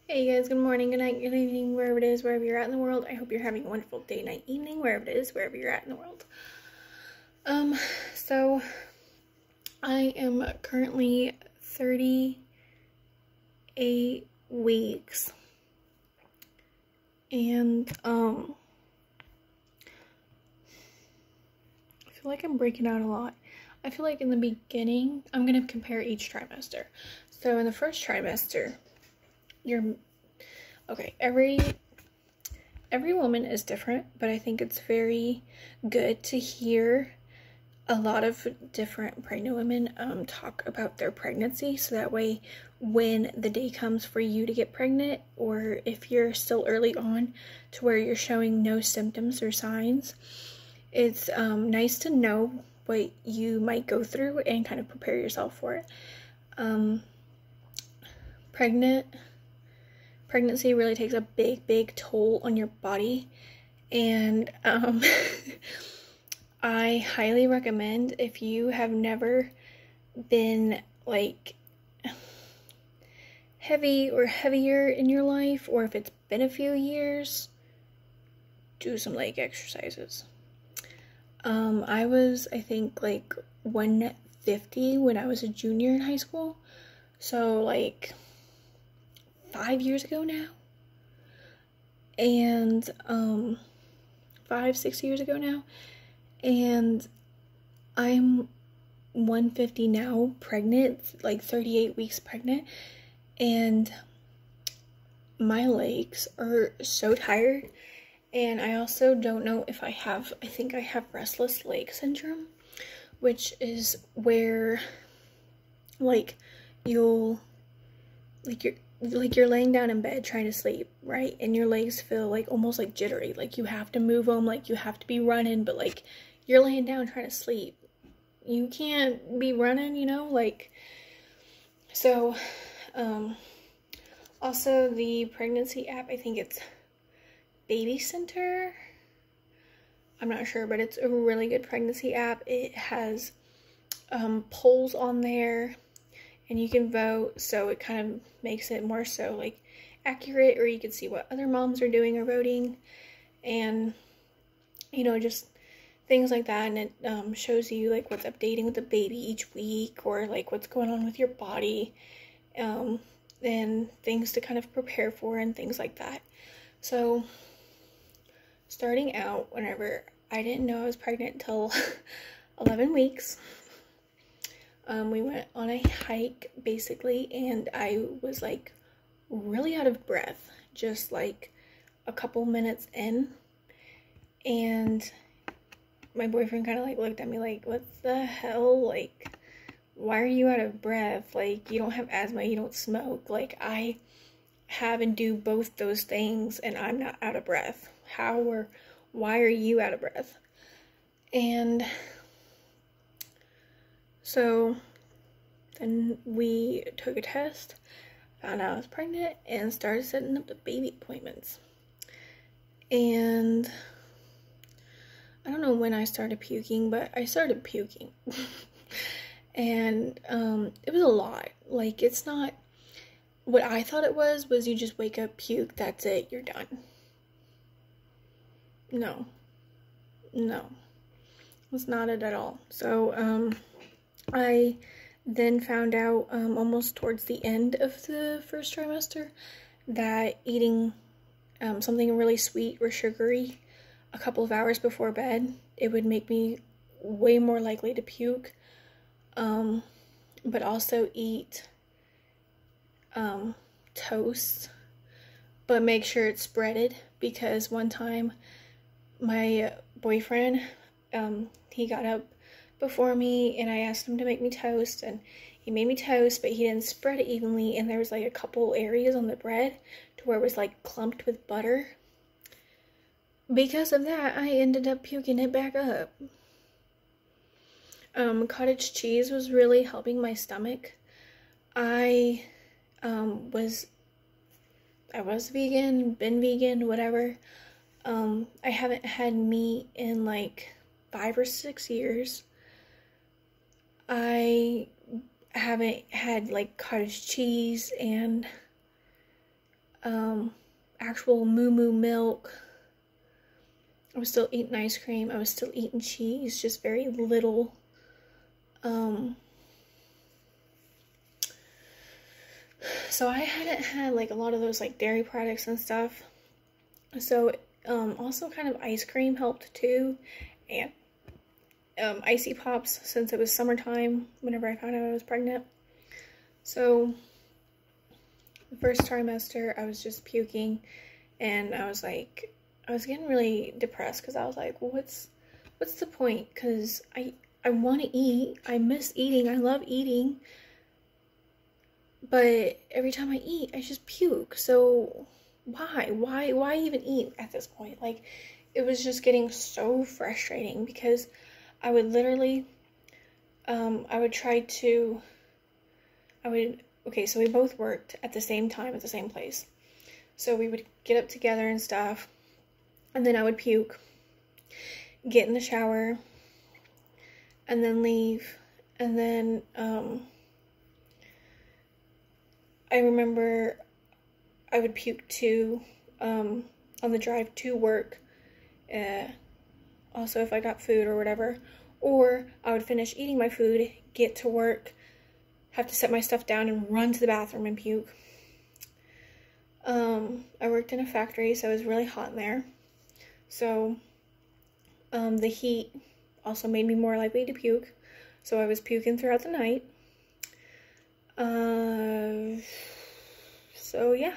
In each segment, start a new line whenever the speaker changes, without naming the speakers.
Hey guys, good morning, good night, good evening, wherever it is, wherever you're at in the world. I hope you're having a wonderful day, night, evening, wherever it is, wherever you're at in the world. So I am currently 38 weeks, and I feel like I'm breaking out a lot. I feel like in the beginning, I'm gonna compare each trimester. So in the first trimester, every woman is different, but I think it's very good to hear a lot of different pregnant women talk about their pregnancy, so that way when the day comes for you to get pregnant, or if you're still early on to where you're showing no symptoms or signs, it's nice to know what you might go through and kind of prepare yourself for it. Pregnancy really takes a big toll on your body, and I highly recommend, if you have never been like heavy or heavier in your life, or if it's been a few years, do some leg exercises. I was, I think, like 150 when I was a junior in high school, so like 5 years ago now, and 5-6 years ago now, and I'm 150 now, pregnant, like 38 weeks pregnant, and my legs are so tired. And I also don't know if I think I have restless leg syndrome, which is where you're laying down in bed trying to sleep, right? And your legs feel like almost like jittery, like you have to move them, like you have to be running, but like you're laying down trying to sleep. You can't be running, so also the pregnancy app, I think it's Baby Center. I'm not sure, but it's a really good pregnancy app. It has polls on there, and you can vote, so it kind of makes it more so like accurate, or you can see what other moms are doing or voting, and just things like that. And it shows you like what's updating with the baby each week, or like what's going on with your body, and things to kind of prepare for and things like that. So starting out, whenever I didn't know I was pregnant until 11 weeks, we went on a hike basically, and I was like really out of breath, just like a couple minutes in, and my boyfriend kind of like looked at me like, what the hell, like, why are you out of breath? Like, you don't have asthma, you don't smoke. Like, I have and do both those things, and I'm not out of breath. How or why are you out of breath? And so then we took a test, found out I was pregnant, and started setting up the baby appointments. And I don't know when I started puking, but I started puking. And it was a lot. Like, it's not what I thought it was you just wake up, puke, that's it, you're done. No, it's not it at all. So I then found out almost towards the end of the first trimester that eating something really sweet or sugary a couple of hours before bed, it would make me way more likely to puke. But also eat toast, but make sure it's spreaded, because one time my boyfriend, he got up before me, and I asked him to make me toast, and he made me toast, but he didn't spread it evenly, and there was like a couple areas on the bread to where it was like clumped with butter. Because of that, I ended up puking it back up. Cottage cheese was really helping my stomach. I was vegan, been vegan, whatever. I haven't had meat in like 5 or 6 years. I haven't had like cottage cheese and actual moo milk. I was still eating ice cream. I was still eating cheese, just very little. So I hadn't had like a lot of those like dairy products and stuff. So also kind of ice cream helped too, and icy pops since it was summertime whenever I found out I was pregnant. So the first trimester I was just puking, and I was getting really depressed because I was like, well, what's the point? Because I want to eat. I miss eating. I love eating. But every time I eat, I just puke. So why even eat at this point? Like, it was just getting so frustrating because I would literally, okay, so we both worked at the same time at the same place. So we would get up together and stuff, and then I would puke, get in the shower, and then leave, and then, I remember I would puke too, on the drive to work, also if I got food or whatever, or I would finish eating my food, get to work, have to set my stuff down and run to the bathroom and puke. I worked in a factory, so it was really hot in there, so the heat also made me more likely to puke, so I was puking throughout the night. So yeah,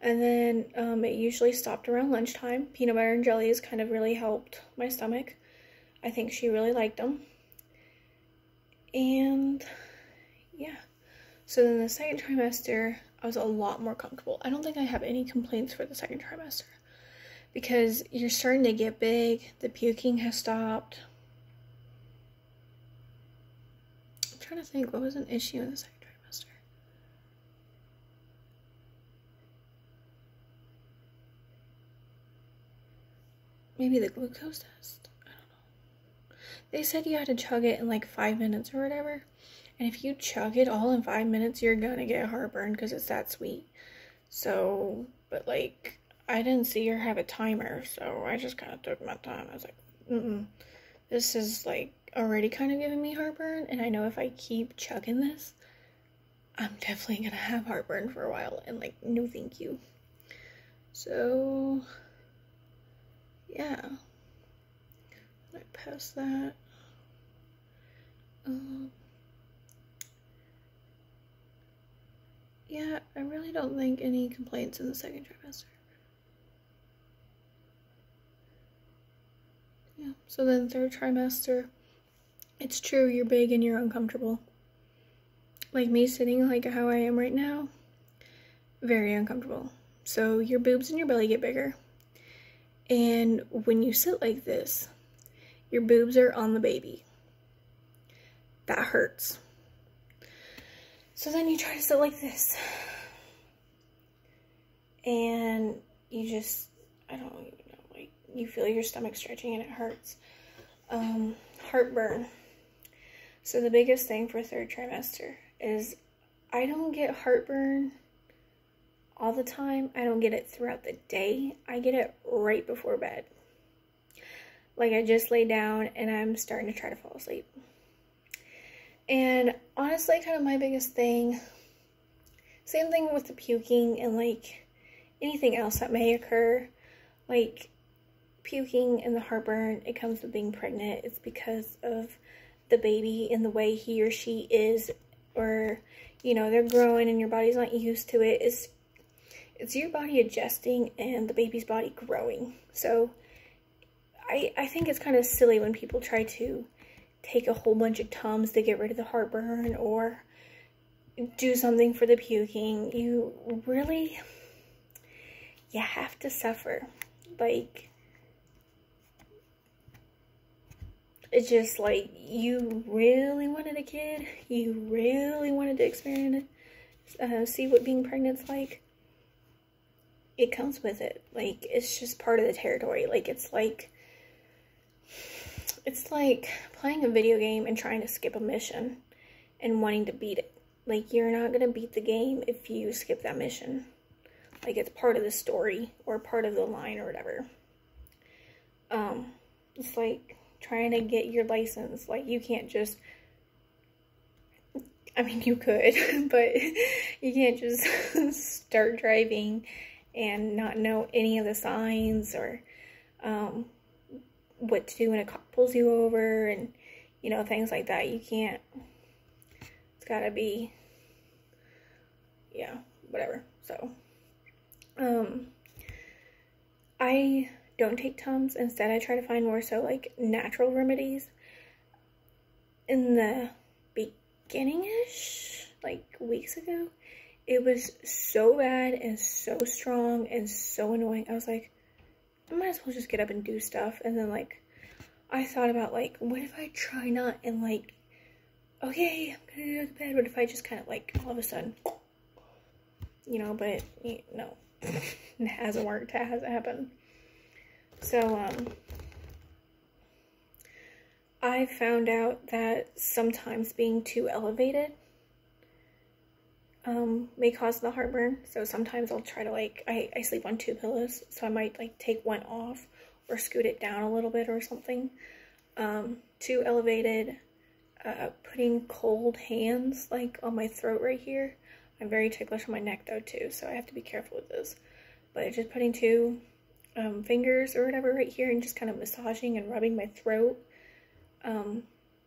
and then it usually stopped around lunchtime. Peanut butter and jellies kind of really helped my stomach. I think she really liked them. And yeah, so then the second trimester, I was a lot more comfortable. I don't think I have any complaints for the second trimester because you're starting to get big. The puking has stopped. I'm trying to think, what was an issue in the second trimester? Maybe the glucose test? I don't know. They said you had to chug it in like 5 minutes or whatever. And if you chug it all in 5 minutes, you're gonna get heartburn because it's that sweet. So, but like, I didn't see her have a timer, so I just kind of took my time. I was like, this is like already kind of giving me heartburn, and I know if I keep chugging this, I'm definitely gonna have heartburn for a while, and like, no thank you. So yeah, I passed that. Yeah, I really don't think any complaints in the second trimester. Yeah, so then third trimester, it's true, you're big and you're uncomfortable. Like me sitting like how I am right now, very uncomfortable. So your boobs and your belly get bigger. And when you sit like this, your boobs are on the baby. That hurts. So then you try to sit like this. And you just, I don't even know, like, you feel your stomach stretching and it hurts. Heartburn. So the biggest thing for third trimester is I don't get heartburn all the time. I don't get it throughout the day. I get it right before bed. Like, I just lay down and I'm starting to try to fall asleep. And honestly, kind of my biggest thing, same thing with the puking and like anything else that may occur, like puking and the heartburn, it comes with being pregnant. It's because of the baby and the way he or she is, or, you know, they're growing and your body's not used to it. It's your body adjusting and the baby's body growing. So I think it's kind of silly when people try to take a whole bunch of Tums to get rid of the heartburn or do something for the puking. You have to suffer. Like, it's just like, you really wanted a kid, you really wanted to experience see what being pregnant's like. It comes with it. Like, it's just part of the territory. Like, it's like playing a video game and trying to skip a mission and wanting to beat it. Like, you're not gonna beat the game if you skip that mission. like it's part of the story or part of the line or whatever. It's like trying to get your license. Like, you can't just, I mean, you could, but you can't just start driving and not know any of the signs or what to do when a cop pulls you over and, you know, things like that. You can't, it's gotta be, yeah, whatever. So, I don't take Tums. Instead, I try to find more so like natural remedies. In the beginning-ish, like weeks ago, it was so bad and so strong and so annoying. I was like, I might as well just get up and do stuff. And then, like, I thought about, like, what if I try not and, like, okay, I'm gonna go to bed. What if I just kind of, like, all of a sudden, you know, but, no, it hasn't worked. It hasn't happened. So, I found out that sometimes being too elevated may cause the heartburn. So sometimes I'll try to, like, I sleep on 2 pillows, so I might, like, take one off or scoot it down a little bit or something. Too elevated, putting cold hands, like, on my throat right here. I'm very ticklish on my neck, though, too, so I have to be careful with this. But just putting 2 fingers or whatever right here and just kind of massaging and rubbing my throat.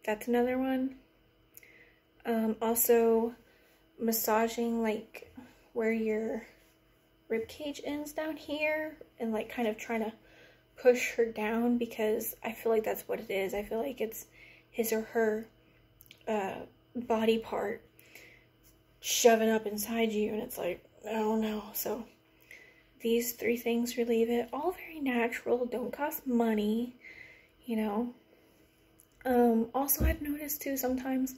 That's another one. Also massaging, like, where your rib cage ends down here and, like, kind of trying to push her down, because I feel like that's what it is. I feel like it's his or her body part shoving up inside you, and it's like, I don't know. So these 3 things relieve it. All very natural, don't cost money, you know. Also, I've noticed too, sometimes,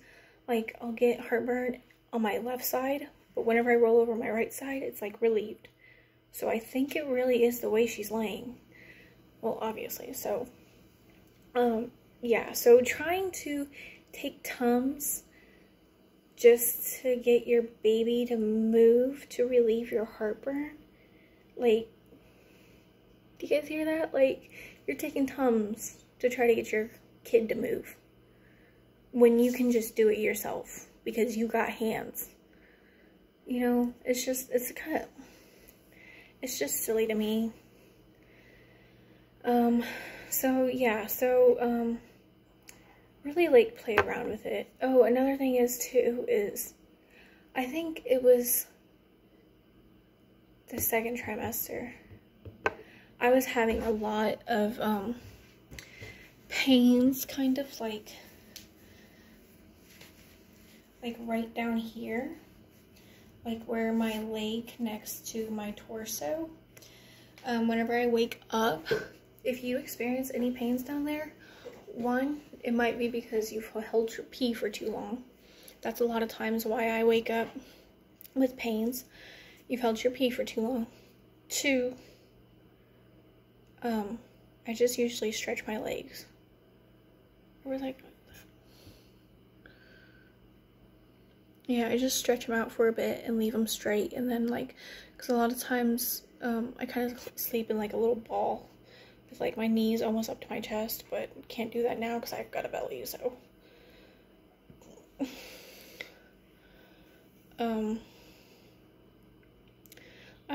like, I'll get heartburn on my left side, but whenever I roll over my right side, it's, like, relieved. So I think it really is the way she's laying. Well, obviously. So, yeah. So trying to take Tums just to get your baby to move to relieve your heartburn. Like, do you guys hear that? Like, you're taking Tums to try to get your kid to move when you can just do it yourself because you got hands. You know, it's just silly to me. So yeah, so really, like, play around with it. Oh, another thing is too is I think it was the 2nd trimester. I was having a lot of pains, kind of like right down here, like where my leg connects to my torso. Whenever I wake up, if you experience any pains down there, one, it might be because you've held your pee for too long. That's a lot of times why I wake up with pains. You've held your pee for too long. 2, I just usually stretch my legs. Or like, yeah, I just stretch them out for a bit and leave them straight, and then, like, because a lot of times I kind of sleep in, like, a little ball with, like, my knees almost up to my chest, but can't do that now because I've got a belly. So I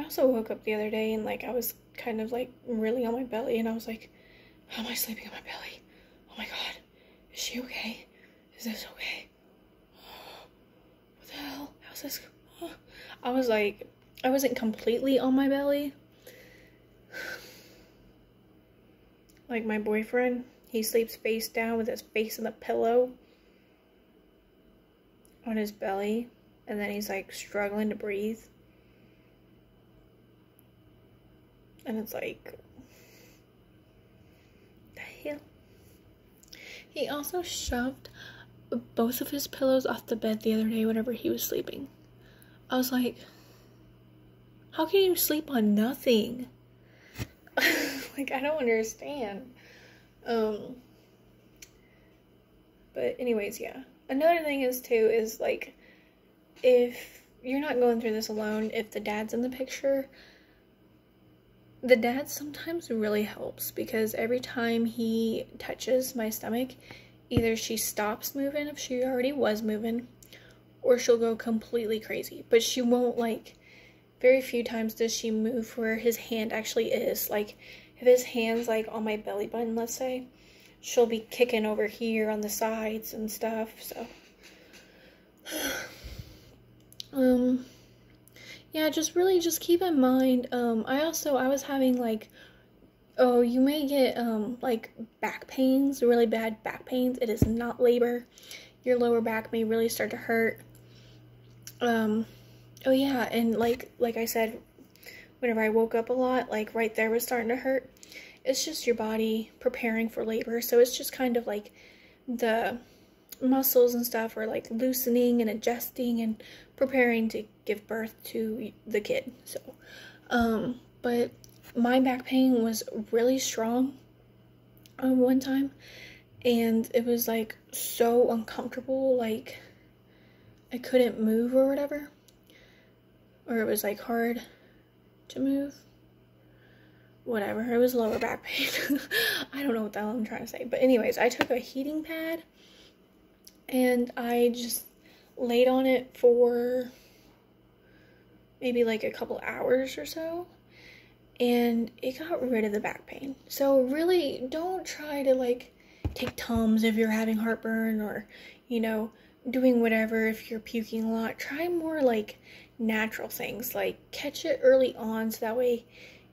also woke up the other day and, like, I was kind of, like, really on my belly, and I was like, how am I sleeping on my belly? Oh my god, is she okay? Is this okay? What the hell? How's this? I was like, I wasn't completely on my belly. Like, my boyfriend, he sleeps face down with his face in the pillow on his belly, and then he's, like, struggling to breathe. And it's like, the hell? He also shoved both of his pillows off the bed the other day whenever he was sleeping. I was like, how can you sleep on nothing? Like, I don't understand. But anyways, yeah. Another thing is too, is like, if you're not going through this alone if the dad's in the picture. The dad sometimes really helps because every time he touches my stomach, either she stops moving if she already was moving, or she'll go completely crazy. But she won't, like, very few times does she move where his hand actually is. Like, if his hand's, like, on my belly button, let's say, she'll be kicking over here on the sides and stuff, so. Yeah, just really just keep in mind, I was having, like, oh, you may get, like, back pains, really bad back pains. It is not labor. Your lower back may really start to hurt. Oh yeah, and like I said, whenever I woke up a lot, like, right there was starting to hurt. It's just your body preparing for labor, so it's just kind of like the muscles and stuff are, like, loosening and adjusting and preparing to give birth to the kid. So, but my back pain was really strong one time, and it was, like, so uncomfortable, like, I couldn't move or whatever, or it was, like, hard to move, whatever. It was lower back pain. I don't know what the hell I'm trying to say, but anyways, I took a heating pad and I just laid on it for maybe, like, a couple hours or so, and it got rid of the back pain. So really, don't try to, like, take Tums if you're having heartburn, or, you know, doing whatever if you're puking a lot. Try more, like, natural things, like, catch it early on so that way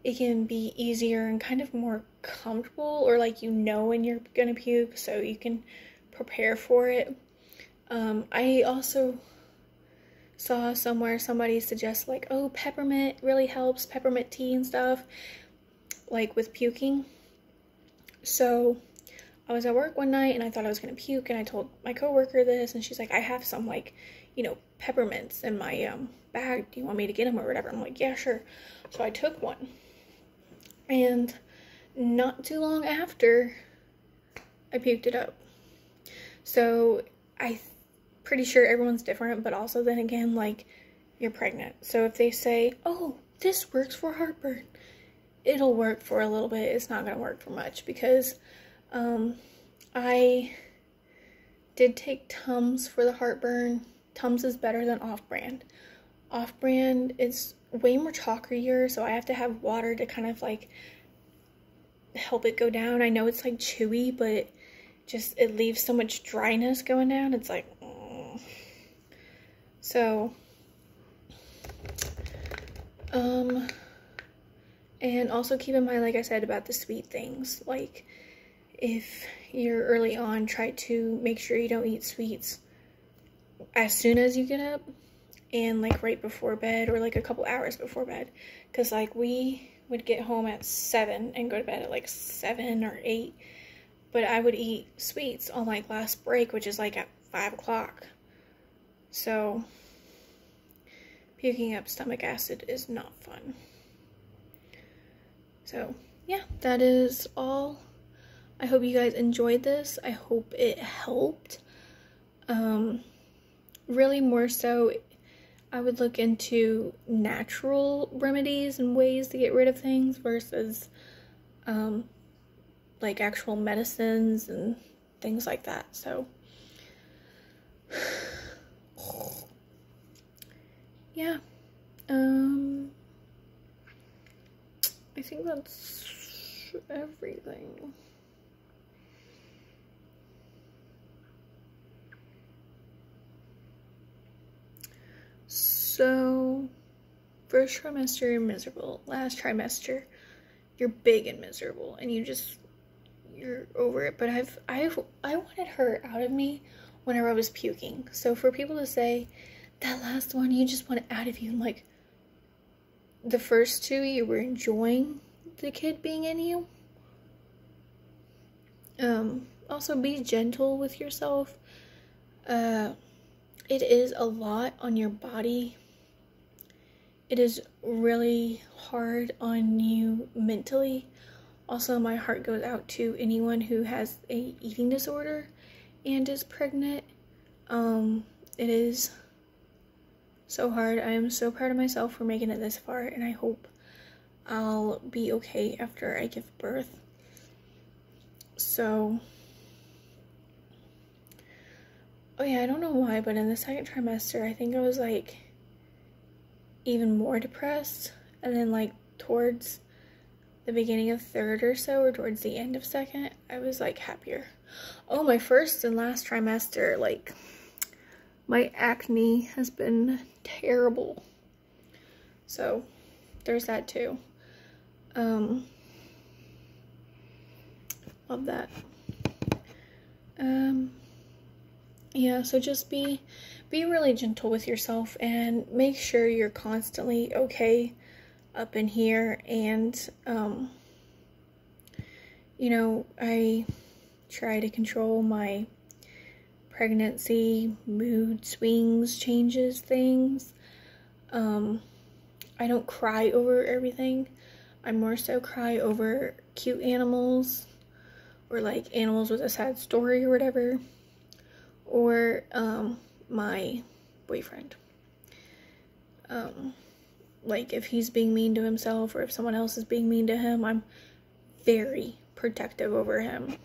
it can be easier and kind of more comfortable, or, like, you know when you're gonna puke so you can prepare for it. I also saw somewhere somebody suggest, like, oh, peppermint really helps, peppermint tea and stuff, like, with puking. So I was at work one night and I thought I was gonna puke, and I told my coworker this, and she's like, I have some, like, you know, peppermints in my bag, do you want me to get them or whatever? I'm like, yeah, sure. So I took one, and not too long after, I puked it up. So I'm pretty sure everyone's different, but also then again, like, you're pregnant. So if they say, oh, this works for heartburn, it'll work for a little bit. It's not gonna work for much, because I did take Tums for the heartburn. Tums is better than Off-Brand. Off-Brand is way more chalkier, so I have to have water to kind of, like, help it go down. I know it's, like, chewy, but it leaves so much dryness going down. It's like, so, and also keep in mind, like I said, about the sweet things. Like, if you're early on, try to make sure you don't eat sweets as soon as you get up, and, like, right before bed, or, like, a couple hours before bed. Because, like, we would get home at 7 and go to bed at, like, 7 or 8. But I would eat sweets on, like, last break, which is, like, at 5 o'clock. So, puking up stomach acid is not fun. So, yeah, that is all. I hope you guys enjoyed this. I hope it helped. Really, more so, I would look into natural remedies and ways to get rid of things versus, like, actual medicines and things like that. So, yeah, I think that's everything. So, first trimester, you're miserable. Last trimester, you're big and miserable, and you're over it. But I wanted her out of me whenever I was puking. So for people to say, that last one, you just want it out of you, and, like, the first two, you were enjoying the kid being in you. Also, be gentle with yourself. It is a lot on your body. It is really hard on you mentally. Also, my heart goes out to anyone who has a eating disorder and is pregnant. It is so hard. I am so proud of myself for making it this far, and I hope I'll be okay after I give birth. So, oh yeah, I don't know why, but in the second trimester, I think I was like even more depressed, and then like towards the beginning of third or so, or towards the end of second, I was like happier. Oh, my first and last trimester, like my acne has been terrible. So there's that too. Love that. Yeah, so just be really gentle with yourself and make sure you're constantly okay up in here. And you know, I try to control my pregnancy mood swings, changes, things. I don't cry over everything. I more so cry over cute animals, or like animals with a sad story or whatever, or my boyfriend. Like if he's being mean to himself, or if someone else is being mean to him, I'm very protective over him.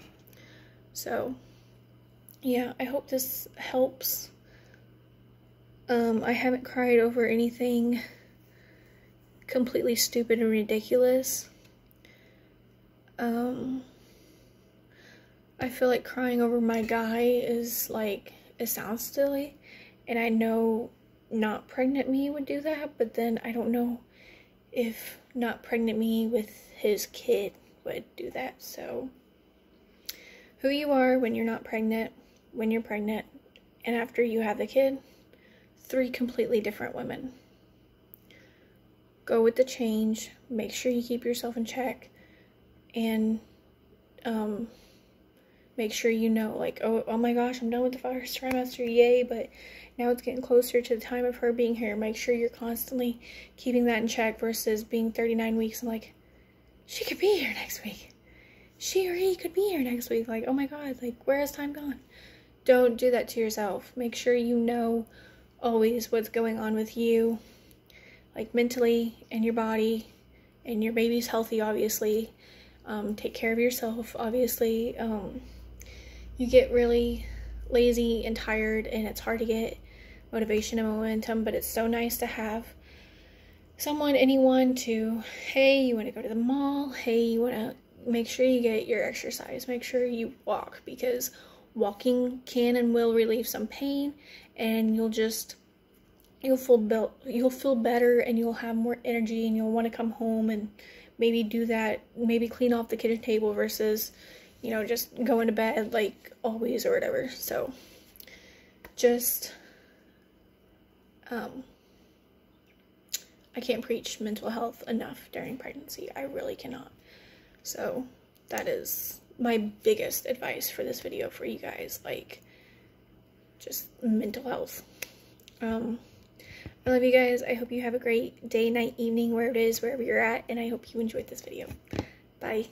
So yeah, I hope this helps. I haven't cried over anything completely stupid and ridiculous. I feel like crying over my guy is like, it sounds silly, and I know not pregnant me would do that, but then I don't know if not pregnant me with his kid would do that. So who you are when you're not pregnant, when you're pregnant, and after you have the kid, 3 completely different women. Go with the change, make sure you keep yourself in check, and make sure you know, like, oh my gosh, I'm done with the first trimester, yay, but now it's getting closer to the time of her being here. Make sure you're constantly keeping that in check versus being 39 weeks and like, she could be here next week. She or he could be here next week. Like, oh my God, like, where has time gone? Don't do that to yourself. Make sure you know always what's going on with you, like mentally, and your body, and your baby's healthy, obviously. Take care of yourself, obviously. You get really lazy and tired, and it's hard to get motivation and momentum, but it's so nice to have someone, anyone to, hey, you want to go to the mall, hey, you want to make sure you get your exercise, make sure you walk, because walking can and will relieve some pain, and you'll feel better, and you'll have more energy, and you'll want to come home and maybe do that, maybe clean off the kitchen table versus, you know, just going to bed like always or whatever. So just I can't preach mental health enough during pregnancy. I really cannot. So that is my biggest advice for this video for you guys, like just mental health. I love you guys. I hope you have a great day, night, evening, where it is, wherever you're at, and I hope you enjoyed this video. Bye.